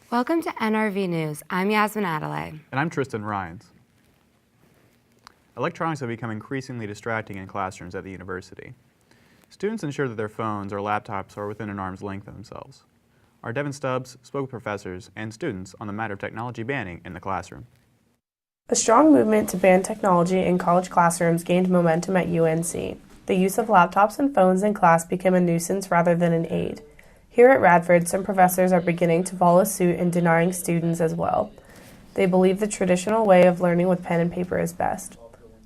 Welcome to NRV News. I'm Yasmin Adelaide. And I'm Tristan Ryans. Electronics have become increasingly distracting in classrooms at the university. Students ensure that their phones or laptops are within an arm's length of themselves. Our Devin Stubbs spoke with professors and students on the matter of technology banning in the classroom. A strong movement to ban technology in college classrooms gained momentum at UNC. The use of laptops and phones in class became a nuisance rather than an aid. Here at Radford, some professors are beginning to follow suit in denying students as well. They believe the traditional way of learning with pen and paper is best.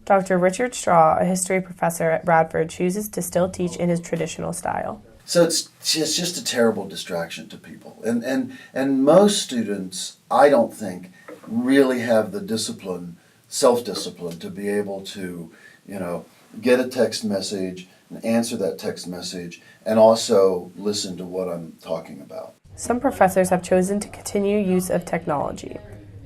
Dr. Richard Straw, a history professor at Radford, chooses to still teach in his traditional style. So it's just a terrible distraction to people. And most students, I don't think, really have the discipline, self-discipline, to be able to, get a text message and answer that text message and also listen to what I'm talking about. Some professors have chosen to continue use of technology.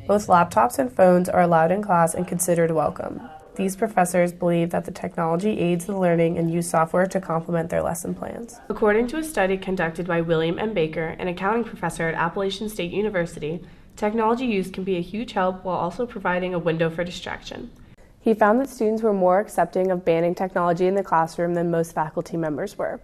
Both laptops and phones are allowed in class and considered welcome. These professors believe that the technology aids the learning and use software to complement their lesson plans. According to a study conducted by William M. Baker, an accounting professor at Appalachian State University, technology use can be a huge help while also providing a window for distraction. He found that students were more accepting of banning technology in the classroom than most faculty members were.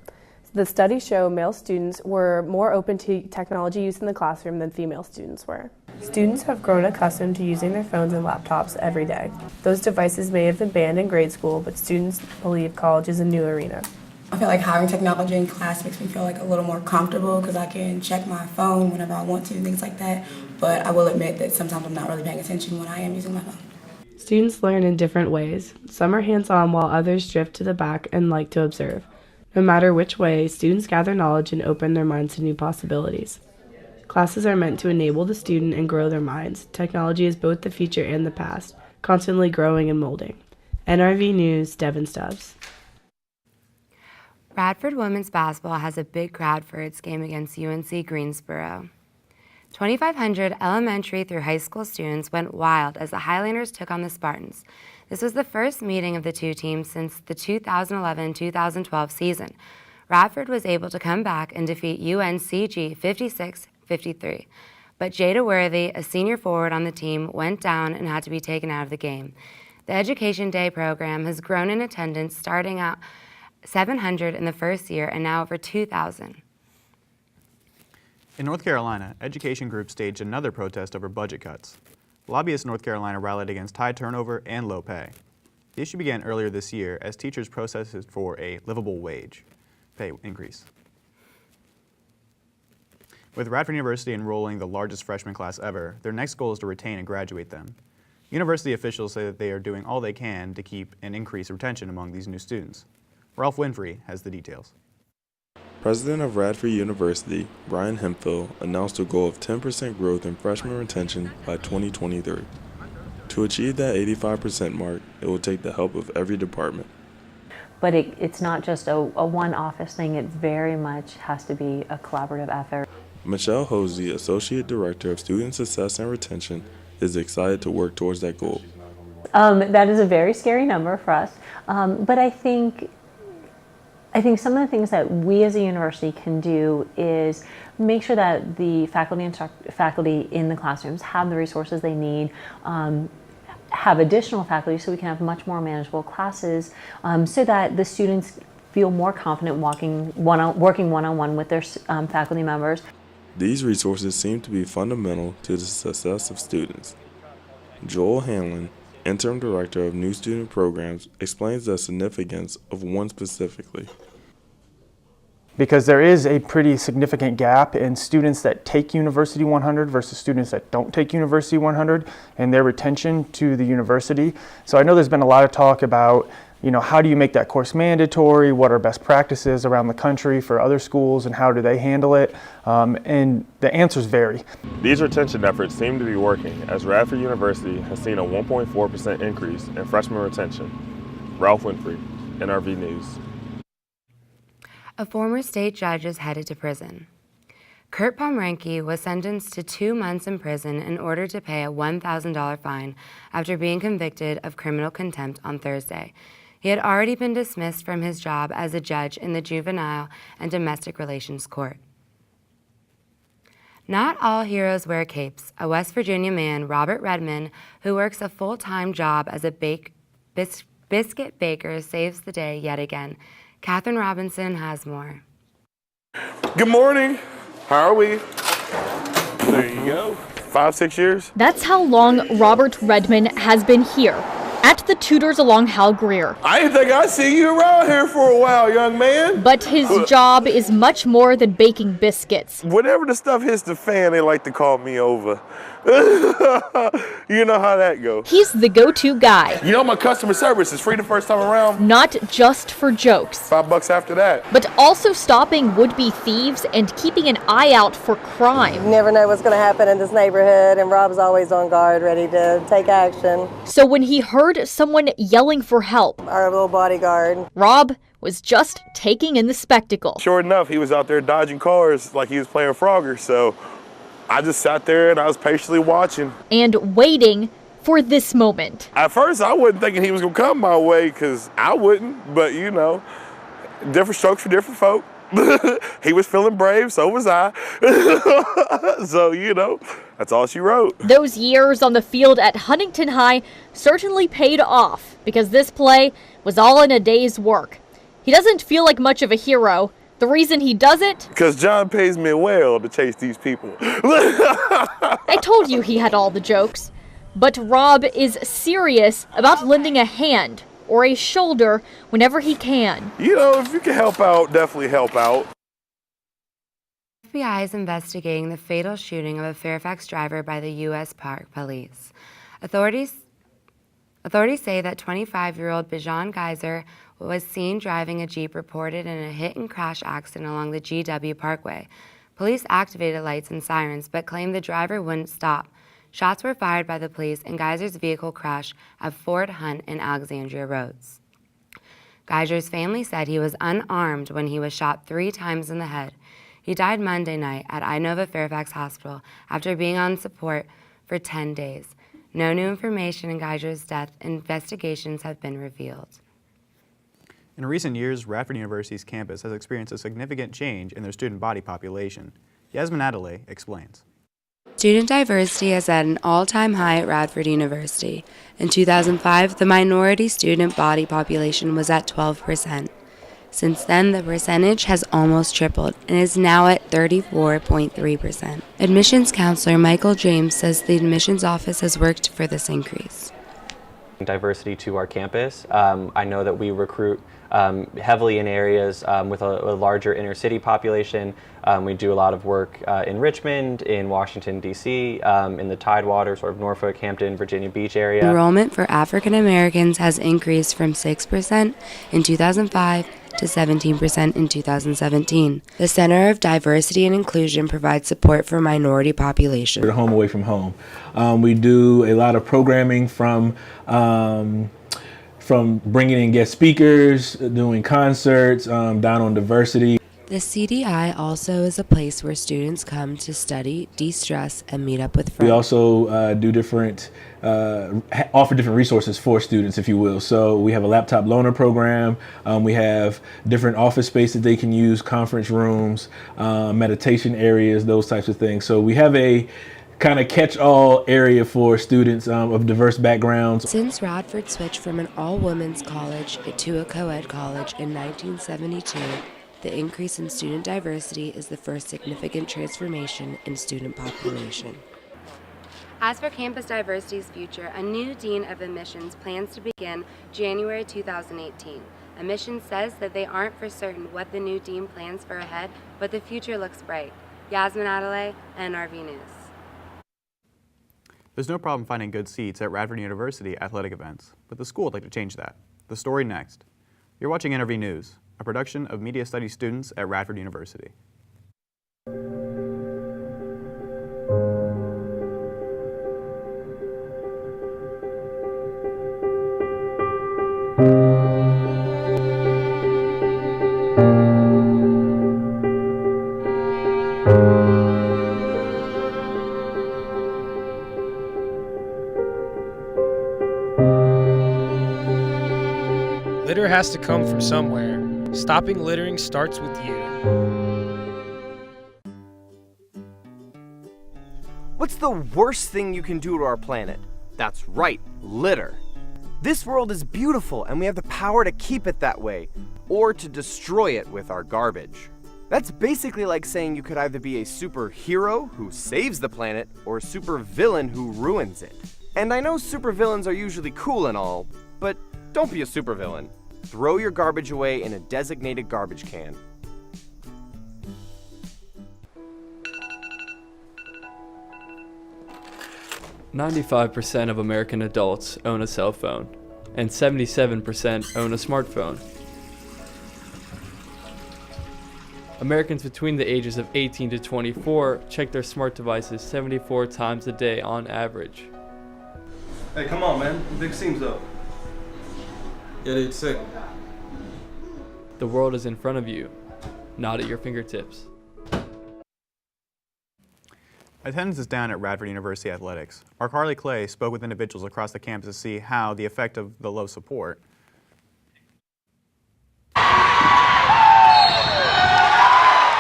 The study showed male students were more open to technology use in the classroom than female students were. Students have grown accustomed to using their phones and laptops every day. Those devices may have been banned in grade school, but students believe college is a new arena. I feel like having technology in class makes me feel like a little more comfortable because I can check my phone whenever I want to and things like that. But I will admit that sometimes I'm not really paying attention when I am using my phone. Students learn in different ways. Some are hands-on while others drift to the back and like to observe. No matter which way, students gather knowledge and open their minds to new possibilities. Classes are meant to enable the student and grow their minds. Technology is both the future and the past, constantly growing and molding. NRV News, Devin Stubbs. Radford women's basketball has a big crowd for its game against UNC Greensboro. 2,500 elementary through high school students went wild as the Highlanders took on the Spartans. This was the first meeting of the two teams since the 2011-2012 season. Radford was able to come back and defeat UNCG 56-53. But Jada Worthy, a senior forward on the team, went down and had to be taken out of the game. The Education Day program has grown in attendance, starting out 700 in the first year and now over 2,000. In North Carolina, education groups staged another protest over budget cuts. Lobbyists in North Carolina rallied against high turnover and low pay. The issue began earlier this year as teachers protested for a livable wage pay increase. With Radford University enrolling the largest freshman class ever, their next goal is to retain and graduate them. University officials say that they are doing all they can to keep and increase retention among these new students. Ralph Winfrey has the details. President of Radford University, Brian Hemphill, announced a goal of 10% growth in freshman retention by 2023. To achieve that 85% mark, it will take the help of every department. But it's not just a one-office thing, it very much has to be a collaborative effort. Michelle Hosey, Associate Director of Student Success and Retention, is excited to work towards that goal. That is a very scary number for us, but I think some of the things that we as a university can do is make sure that the faculty in the classrooms have the resources they need, have additional faculty so we can have much more manageable classes, so that the students feel more confident working one-on-one with their faculty members. These resources seem to be fundamental to the success of students. Joel Hanlon, Interim Director of New Student Programs, explains the significance of one specifically. Because there is a pretty significant gap in students that take University 100 versus students that don't take University 100 and their retention to the university. So I know there's been a lot of talk about, how do you make that course mandatory? What are best practices around the country for other schools and how do they handle it? And the answers vary. These retention efforts seem to be working as Radford University has seen a 1.4% increase in freshman retention. Ralph Winfrey, NRV News. A former state judge is headed to prison. Kurt Pomrenke was sentenced to 2 months in prison in order to pay a $1,000 fine after being convicted of criminal contempt on Thursday. He had already been dismissed from his job as a judge in the Juvenile and Domestic Relations Court. Not all heroes wear capes. A West Virginia man, Robert Redmond, who works a full-time job as a biscuit baker, saves the day yet again. Katherine Robinson has more. Good morning. How are we? There you go. 5-6 years. That's how long Robert Redmond has been here, at the Tutors along Hal Greer. I didn't think I'd see you around here for a while, young man. But his job is much more than baking biscuits. Whenever the stuff hits the fan, they like to call me over. You know how that goes. He's the go-to guy. You know my customer service is free the first time around. Not just for jokes. $5 after that. But also stopping would-be thieves and keeping an eye out for crime. You never know what's going to happen in this neighborhood, and Rob's always on guard, ready to take action. So when he heard someone yelling for help, our little bodyguard, Rob was just taking in the spectacle. Sure enough, he was out there dodging cars like he was playing Frogger, so I just sat there and I was patiently watching. And waiting for this moment. At first, I wasn't thinking he was going to come my way, because I wouldn't, but you know, different strokes for different folk. He was feeling brave, so was I. So, you know, that's all she wrote. Those years on the field at Huntington High certainly paid off, because this play was all in a day's work. He doesn't feel like much of a hero. The reason he does it? Because John pays me well to chase these people. I told you he had all the jokes. But Rob is serious about lending a hand or a shoulder whenever he can. You know, if you can help out, definitely help out. The FBI is investigating the fatal shooting of a Fairfax driver by the U.S. Park Police. Authorities say that 25-year-old Bijan Geyser was seen driving a Jeep reported in a hit-and-crash accident along the GW Parkway. Police activated lights and sirens, but claimed the driver wouldn't stop. Shots were fired by the police, and Geyser's vehicle crashed at Fort Hunt and Alexandria Roads. Geyser's family said he was unarmed when he was shot 3 times in the head. He died Monday night at Inova Fairfax Hospital after being on support for 10 days. No new information in Geyser's death. Investigations have been revealed. In recent years, Radford University's campus has experienced a significant change in their student body population. Yasmin Adelaide explains. Student diversity is at an all-time high at Radford University. In 2005, the minority student body population was at 12%. Since then, the percentage has almost tripled and is now at 34.3%. Admissions counselor Michael James says the admissions office has worked for this increase. Diversity to our campus. I know that we recruit heavily in areas with a larger inner city population. We do a lot of work in Richmond, in Washington, D.C., in the Tidewater, sort of Norfolk, Hampton, Virginia Beach area. Enrollment for African Americans has increased from 6% in 2005 to 17% in 2017. The Center of Diversity and Inclusion provides support for minority population. We're home away from home. We do a lot of programming from bringing in guest speakers, doing concerts, down on diversity. The CDI also is a place where students come to study, de-stress, and meet up with friends. We also offer different resources for students, if you will. So we have a laptop loaner program. We have different office space that they can use, conference rooms, meditation areas, those types of things. So we have a kind of catch-all area for students of diverse backgrounds. Since Radford switched from an all-women's college to a co-ed college in 1972, the increase in student diversity is the first significant transformation in student population. As for campus diversity's future, a new dean of admissions plans to begin January 2018. Admissions says that they aren't for certain what the new dean plans for ahead, but the future looks bright. Yasmin Adelaide, NRV News. There's no problem finding good seats at Radford University athletic events, but the school would like to change that. The story next. You're watching NRV News, a production of media studies students at Radford University. Litter has to come from somewhere. Stopping littering starts with you. the worst thing you can do to our planet? That's right, litter. This world is beautiful and we have the power to keep it that way, or to destroy it with our garbage. That's basically like saying you could either be a superhero who saves the planet or a supervillain who ruins it. And I know supervillains are usually cool and all, but don't be a supervillain. Throw your garbage away in a designated garbage can. "95% of American adults own a cell phone, and 77% own a smartphone. Americans between the ages of 18 to 24 check their smart devices 74 times a day on average." Hey, come on, man. The big seam's up. Yeah, dude, sick. The world is in front of you, not at your fingertips. Attendance is down at Radford University Athletics. Our Carly Clay spoke with individuals across the campus to see how the effect of the low support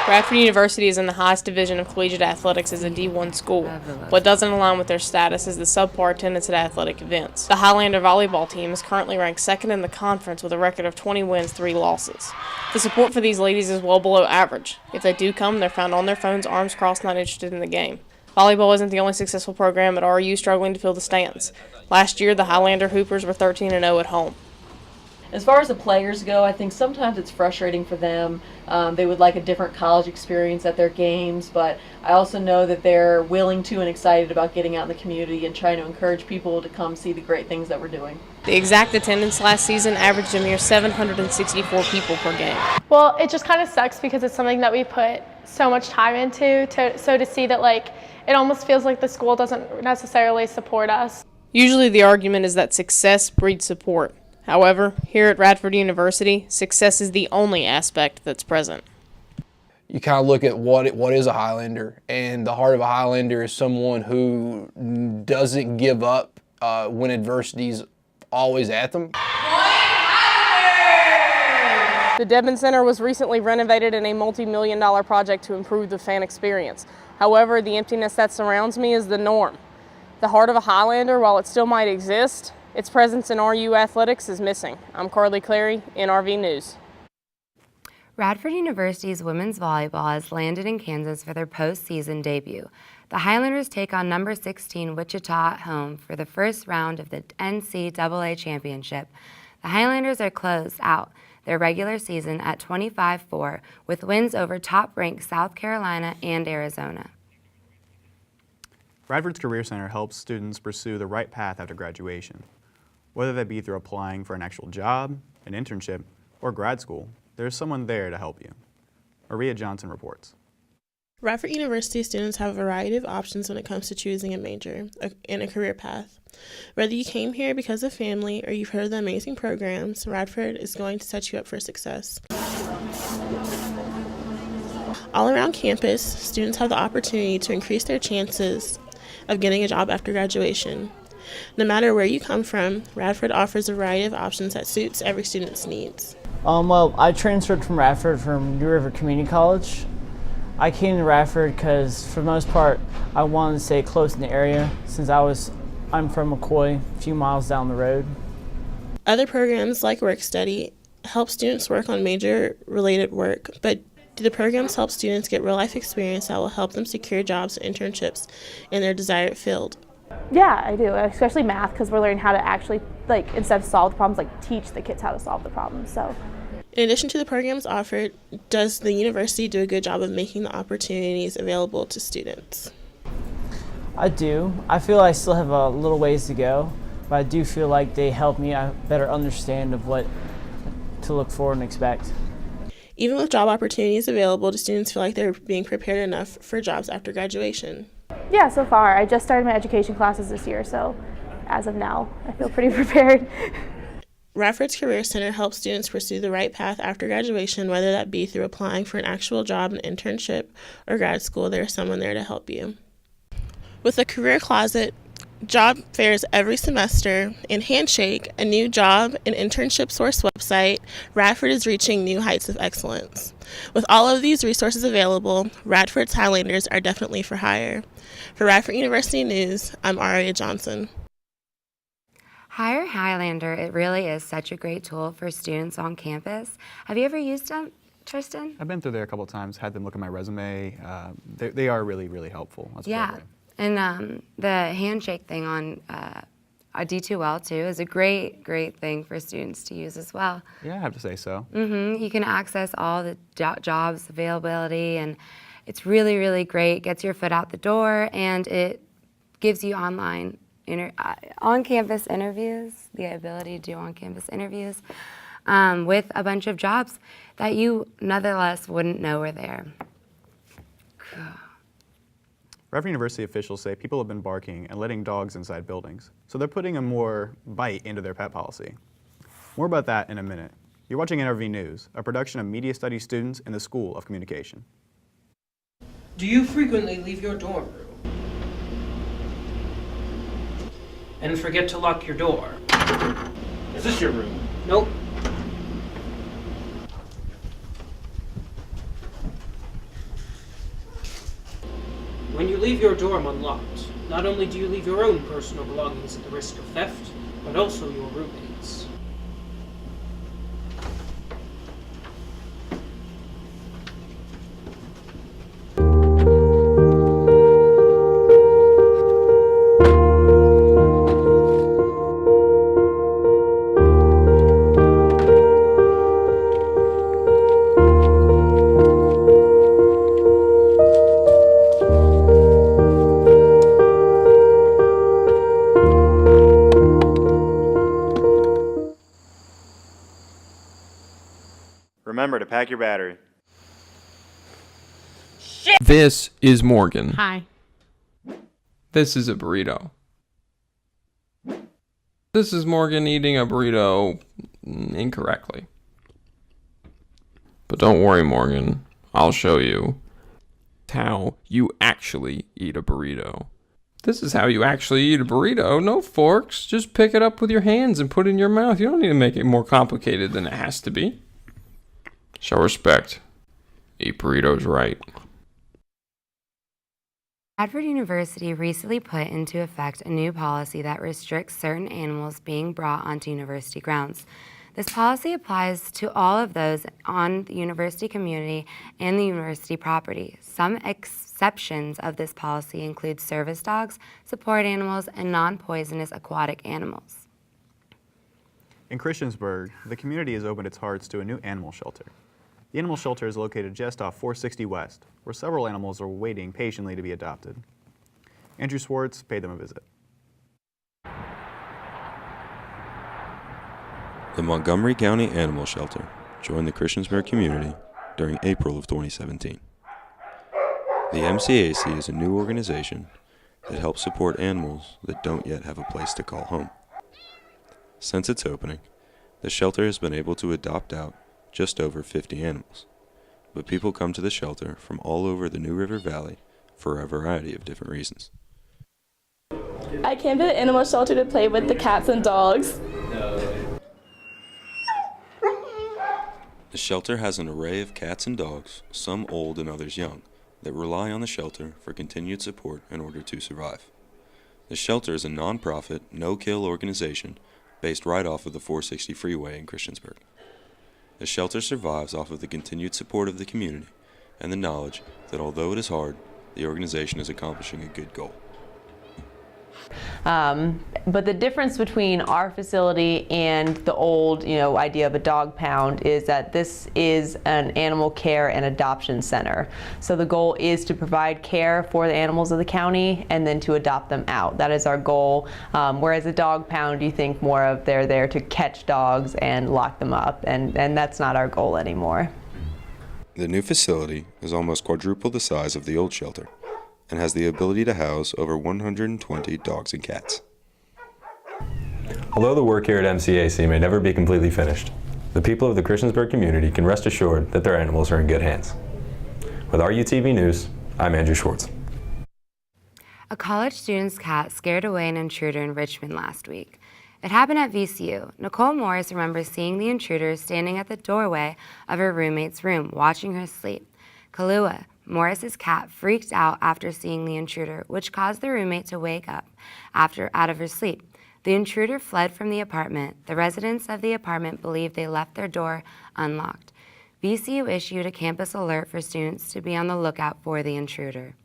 Radford University is in the highest division of collegiate athletics as a D1 school. What doesn't align with their status is the subpar attendance at athletic events. The Highlander volleyball team is currently ranked second in the conference with a record of 20 wins, 3 losses. The support for these ladies is well below average. If they do come, they're found on their phones, arms crossed, not interested in the game. Volleyball isn't the only successful program at RU struggling to fill the stands. Last year, the Highlander Hoopers were 13-0 at home. As far as the players go, I think sometimes it's frustrating for them. They would like a different college experience at their games, but I also know that they're willing to and excited about getting out in the community and trying to encourage people to come see the great things that we're doing. The exact attendance last season averaged a mere 764 people per game. Well, it just kind of sucks because it's something that we put so much time into, so to see that, like, it almost feels like the school doesn't necessarily support us. Usually the argument is that success breeds support. However, here at Radford University, success is the only aspect that's present. You kind of look at what is a Highlander, and the heart of a Highlander is someone who doesn't give up when adversity's always at them. The Debon Center was recently renovated in a multi-million-dollar project to improve the fan experience. However, the emptiness that surrounds me is the norm. The heart of a Highlander, while it still might exist, its presence in RU athletics is missing. I'm Carly Clary, NRV News. Radford University's women's volleyball has landed in Kansas for their postseason debut. The Highlanders take on number 16 Wichita at home for the first round of the NCAA championship. The Highlanders are closed out their regular season at 25-4 with wins over top-ranked South Carolina and Arizona. Radford's Career Center helps students pursue the right path after graduation. Whether that be through applying for an actual job, an internship, or grad school, there's someone there to help you. Maria Johnson reports. Radford University students have a variety of options when it comes to choosing a major and a career path. Whether you came here because of family or you've heard of the amazing programs, Radford is going to set you up for success. All around campus, students have the opportunity to increase their chances of getting a job after graduation. No matter where you come from, Radford offers a variety of options that suits every student's needs. Well, I transferred from Radford from New River Community College. I came to Radford because, for the most part, I wanted to stay close in the area since I'm from McCoy, a few miles down the road. Other programs like Work Study help students work on major-related work, but the programs help students get real-life experience that will help them secure jobs and internships in their desired field. Yeah, I do, especially math, because we're learning how to actually, instead of solve the problems, teach the kids how to solve the problems. So, in addition to the programs offered, does the university do a good job of making the opportunities available to students? I do. I feel I still have a little ways to go, but I do feel like they help me better understand of what to look for and expect. Even with job opportunities available, do students feel like they're being prepared enough for jobs after graduation? Yeah, so far. I just started my education classes this year, so as of now, I feel pretty prepared. Radford's Career Center helps students pursue the right path after graduation, whether that be through applying for an actual job, an internship, or grad school. There's someone there to help you. With a career closet, job fairs every semester, and Handshake, a new job and internship source website, Radford is reaching new heights of excellence. With all of these resources available, Radford's Highlanders are definitely for hire. For Radford University News, I'm Aria Johnson. Hire Highlander, it really is such a great tool for students on campus. Have you ever used them, Tristan? I've been through there a couple of times, had them look at my resume. They are really, really helpful. That's Yeah, and the Handshake thing on D2L too is a great thing for students to use as well. Yeah, I have to say so. You can access all the jobs availability, and it's really, really great. Gets your foot out the door, and it gives you on-campus interviews, the ability to do on-campus interviews with a bunch of jobs that you nonetheless wouldn't know were there. Radford University officials say people have been barking and letting dogs inside buildings, so they're putting a more bite into their pet policy. More about that in a minute. You're watching NRV News, a production of media studies students in the School of Communication. Do you frequently leave your dorm room and forget to lock your door? Is this your room? Nope. When you leave your dorm unlocked, not only do you leave your own personal belongings at the risk of theft, but also your roommates. Remember to pack your battery. This is Morgan. Hi. This is a burrito. This is Morgan eating a burrito incorrectly. But don't worry, Morgan. I'll show you how you actually eat a burrito. This is how you actually eat a burrito. No forks. Just pick it up with your hands and put it in your mouth. You don't need to make it more complicated than it has to be. Show respect. Eat burritos right. Radford University recently put into effect a new policy that restricts certain animals being brought onto university grounds. This policy applies to all of those on the university community and the university property. Some exceptions of this policy include service dogs, support animals, and non-poisonous aquatic animals. In Christiansburg, the community has opened its hearts to a new animal shelter. The animal shelter is located just off 460 West, where several animals are waiting patiently to be adopted. Andrew Swartz paid them a visit. The Montgomery County Animal Shelter joined the Christiansburg community during April of 2017. The MCAC is a new organization that helps support animals that don't yet have a place to call home. Since its opening, the shelter has been able to adopt out just over 50 animals, but people come to the shelter from all over the New River Valley for a variety of different reasons. I came to the animal shelter to play with the cats and dogs. The shelter has an array of cats and dogs, some old and others young, that rely on the shelter for continued support in order to survive. The shelter is a non-profit, no-kill organization based right off of the 460 freeway in Christiansburg. The shelter survives off of the continued support of the community and the knowledge that although it is hard, the organization is accomplishing a good goal. But the difference between our facility and the old, idea of a dog pound is that this is an animal care and adoption center. So the goal is to provide care for the animals of the county and then to adopt them out. That is our goal. Whereas a dog pound, you think more of they're there to catch dogs and lock them up, and that's not our goal anymore. The new facility is almost quadruple the size of the old shelter and has the ability to house over 120 dogs and cats. Although the work here at MCAC may never be completely finished, the people of the Christiansburg community can rest assured that their animals are in good hands. With RUTV News, I'm Andrew Schwartz. A college student's cat scared away an intruder in Richmond last week. It happened at VCU. Nicole Morris remembers seeing the intruder standing at the doorway of her roommate's room, watching her sleep. Kahlua, Morris's cat, freaked out after seeing the intruder, which caused the roommate to wake up out of her sleep. The intruder fled from the apartment. The residents of the apartment believe they left their door unlocked. VCU issued a campus alert for students to be on the lookout for the intruder.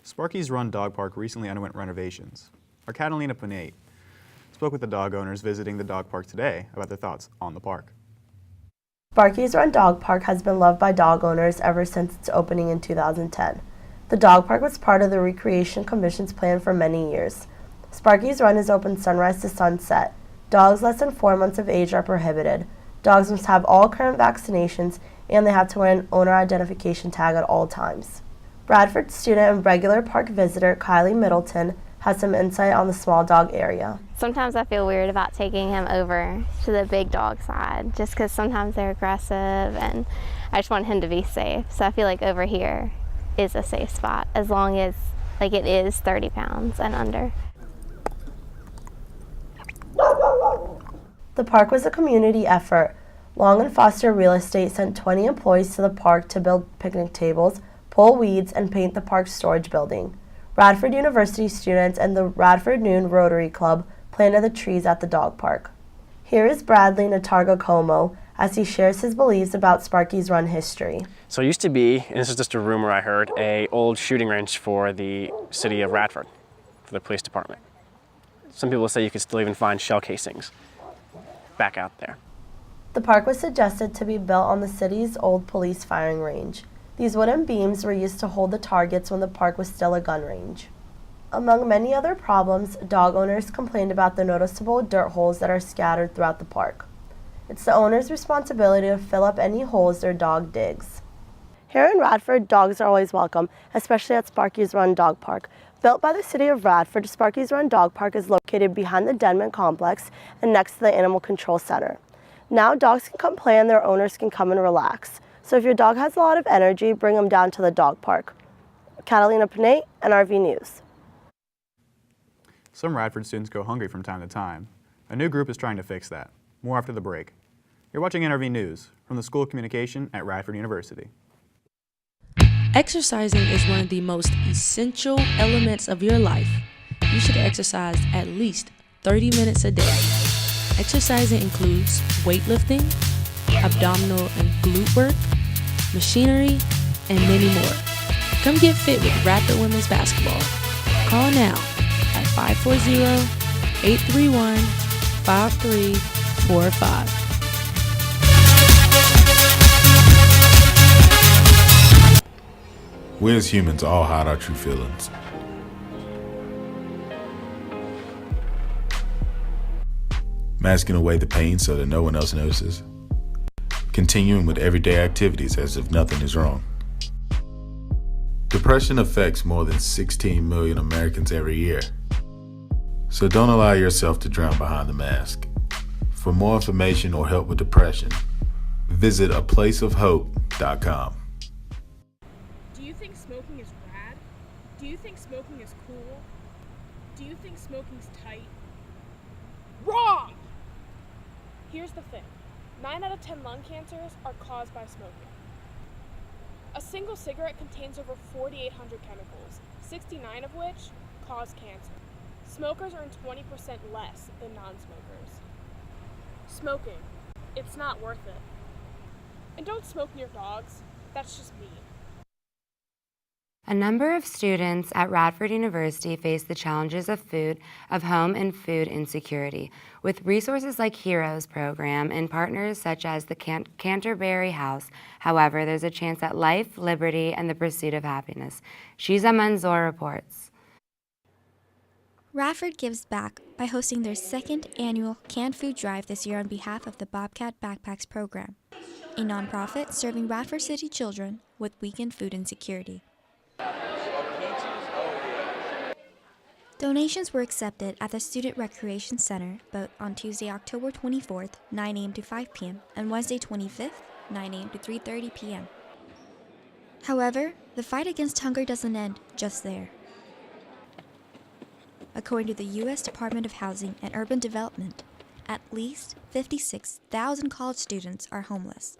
Sparky's Run Dog Park recently underwent renovations. Our Catalina Panate spoke with the dog owners visiting the dog park today about their thoughts on the park. Sparky's Run Dog Park has been loved by dog owners ever since its opening in 2010. The dog park was part of the Recreation Commission's plan for many years. Sparky's Run is open sunrise to sunset. Dogs less than 4 months of age are prohibited. Dogs must have all current vaccinations, and they have to wear an owner identification tag at all times. Radford student and regular park visitor Kylie Middleton has some insight on the small dog area. Sometimes I feel weird about taking him over to the big dog side, just because sometimes they're aggressive and I just want him to be safe. So I feel like over here is a safe spot, as long as it is 30 pounds and under. The park was a community effort. Long and Foster Real Estate sent 20 employees to the park to build picnic tables, pull weeds, and paint the park's storage building. Radford University students and the Radford Noon Rotary Club planted the trees at the dog park. Here is Bradley Natarga Como as he shares his beliefs about Sparky's Run history. So it used to be, and this is just a rumor I heard, an old shooting range for the city of Radford, for the police department. Some people say you could still even find shell casings back out there. The park was suggested to be built on the city's old police firing range. These wooden beams were used to hold the targets when the park was still a gun range. Among many other problems, dog owners complained about the noticeable dirt holes that are scattered throughout the park. It's the owner's responsibility to fill up any holes their dog digs. Here in Radford, dogs are always welcome, especially at Sparky's Run Dog Park. Built by the city of Radford, Sparky's Run Dog Park is located behind the Denman complex and next to the Animal Control Center. Now dogs can come play and their owners can come and relax. So if your dog has a lot of energy, bring them down to the dog park. Catalina Panate, NRV News. Some Radford students go hungry from time to time. A new group is trying to fix that. More after the break. You're watching NRV News from the School of Communication at Radford University. Exercising is one of the most essential elements of your life. You should exercise at least 30 minutes a day. Exercising includes weightlifting, abdominal and glute work, machinery, and many more. Come get fit with Radford Women's Basketball. Call now at 540-831-5345. We as humans all hide our true feelings. Masking away the pain so that no one else notices. Continuing with everyday activities as if nothing is wrong. Depression affects more than 16 million Americans every year. So don't allow yourself to drown behind the mask. For more information or help with depression, visit aplaceofhope.com. Do you think smoking is rad? Do you think smoking is cool? Do you think smoking's tight? Wrong! Here's the thing. 9 out of 10 lung cancers are caused by smoking. A single cigarette contains over 4,800 chemicals, 69 of which cause cancer. Smokers earn 20% less than non-smokers. Smoking, it's not worth it. And don't smoke near dogs, that's just mean. A number of students at Radford University face the challenges of home and food insecurity. With resources like HEROES program and partners such as the Canterbury House, however, there's a chance at life, liberty, and the pursuit of happiness. Shiza Manzoor reports. Radford gives back by hosting their second annual canned food drive this year on behalf of the Bobcat Backpacks program, a nonprofit serving Radford City children with weekend food insecurity. Donations were accepted at the Student Recreation Center both on Tuesday, October 24th, 9 a.m. to 5 p.m., and Wednesday, 25th, 9 a.m. to 3:30 p.m. However, the fight against hunger doesn't end just there. according to the U.S. Department of Housing and Urban Development, at least 56,000 college students are homeless.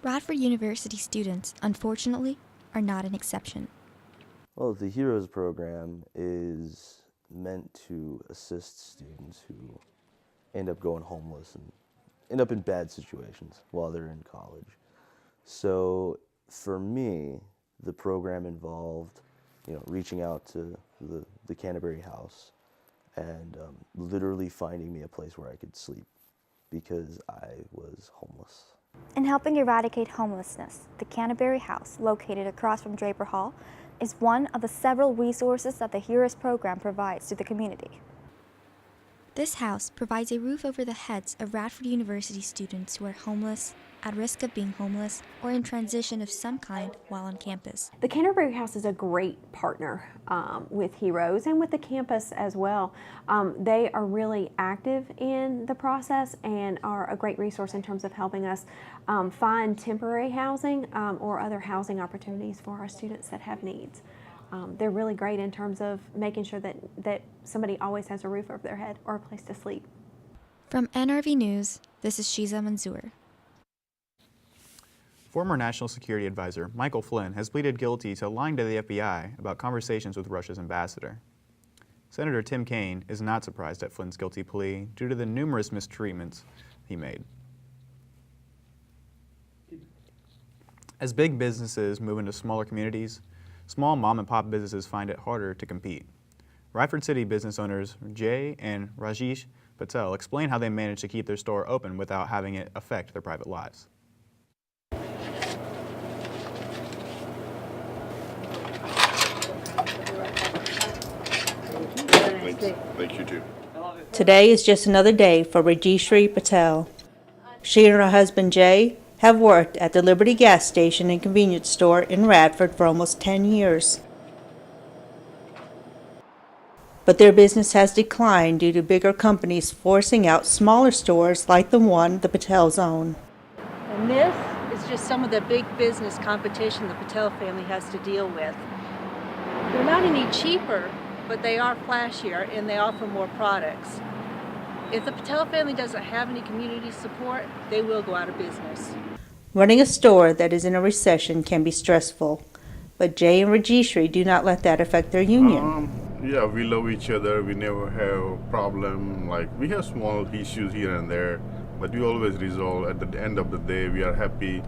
Radford University students, unfortunately, are not an exception. Well, the HEROES program is meant to assist students who end up going homeless and end up in bad situations while they're in college. So for me, the program involved, reaching out to the Canterbury House and literally finding me a place where I could sleep because I was homeless. In helping eradicate homelessness, the Canterbury House, located across from Draper Hall, is one of the several resources that the HEROES program provides to the community. This house provides a roof over the heads of Radford University students who are homeless, at risk of being homeless, or in transition of some kind while on campus. The Canterbury House is a great partner with HEROES and with the campus as well. They are really active in the process and are a great resource in terms of helping us find temporary housing or other housing opportunities for our students that have needs. They're really great in terms of making sure that somebody always has a roof over their head or a place to sleep. From NRV News, this is Shiza Manzoor. Former National Security Advisor Michael Flynn has pleaded guilty to lying to the FBI about conversations with Russia's ambassador. Senator Tim Kaine is not surprised at Flynn's guilty plea due to the numerous mistreatments he made. As big businesses move into smaller communities, small mom-and-pop businesses find it harder to compete. Radford City business owners Jay and Rajesh Patel explain how they managed to keep their store open without having it affect their private lives. Thank you too. Today is just another day for Rajeshri Patel. She and her husband Jay have worked at the Liberty gas station and convenience store in Radford for almost 10 years. But their business has declined due to bigger companies forcing out smaller stores like the one the Patels own. And this is just some of the big business competition the Patel family has to deal with. They're not any cheaper, but they are flashier and they offer more products. If the Patel family doesn't have any community support, they will go out of business. Running a store that is in a recession can be stressful, but Jay and Rajeshri do not let that affect their union. Yeah, we love each other. We never have a problem. Like, we have small issues here and there, but we always resolve. At the end of the day, we are happy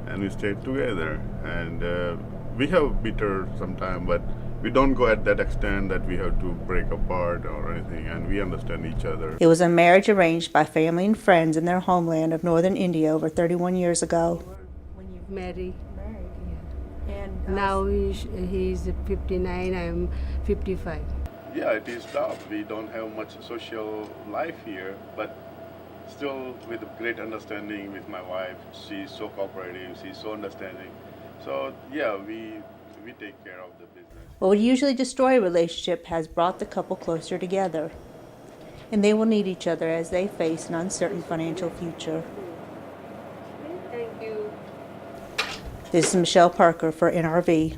and we stay together. And we have bitter sometimes, but we don't go at that extent that we have to break apart or anything, and we understand each other. It was a marriage arranged by family and friends in their homeland of northern India over 31 years ago. When you've married, yeah. And now he's 59, I'm 55. Yeah, it is tough. We don't have much social life here, but still with great understanding with my wife. She's so cooperative, she's so understanding. So yeah, we take care of the business. What would usually destroy a relationship has brought the couple closer together, and they will need each other as they face an uncertain financial future. Thank you. This is Michelle Parker for NRV.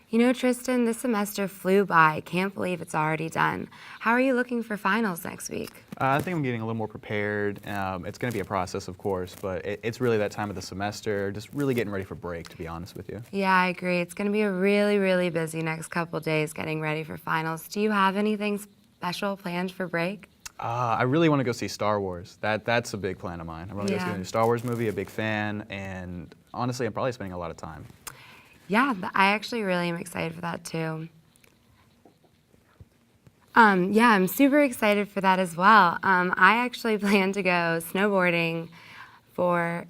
You know, Tristan, this semester flew by. Can't believe it's already done. How are you looking for finals next week? I think I'm getting a little more prepared. It's going to be a process, of course, but it's really that time of the semester, just really getting ready for break, to be honest with you. Yeah, I agree. It's going to be a really, really busy next couple days getting ready for finals. Do you have anything special planned for break? I really want to go see Star Wars. That's a big plan of mine. I want to go see a new Star Wars movie, a big fan, and honestly, I'm probably spending a lot of time. Yeah, I actually really am excited for that too. Yeah, I'm super excited for that as well. I actually plan to go snowboarding for...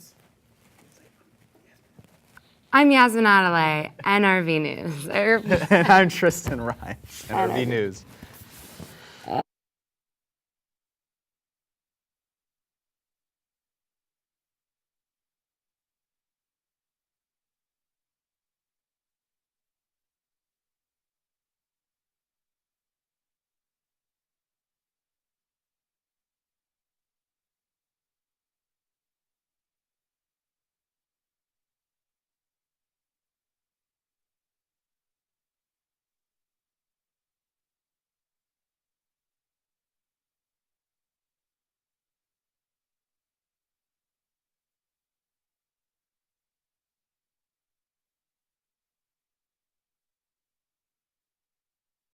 I'm Yasmin Adelaide, NRV News. And I'm Tristan Ryan, NRV News.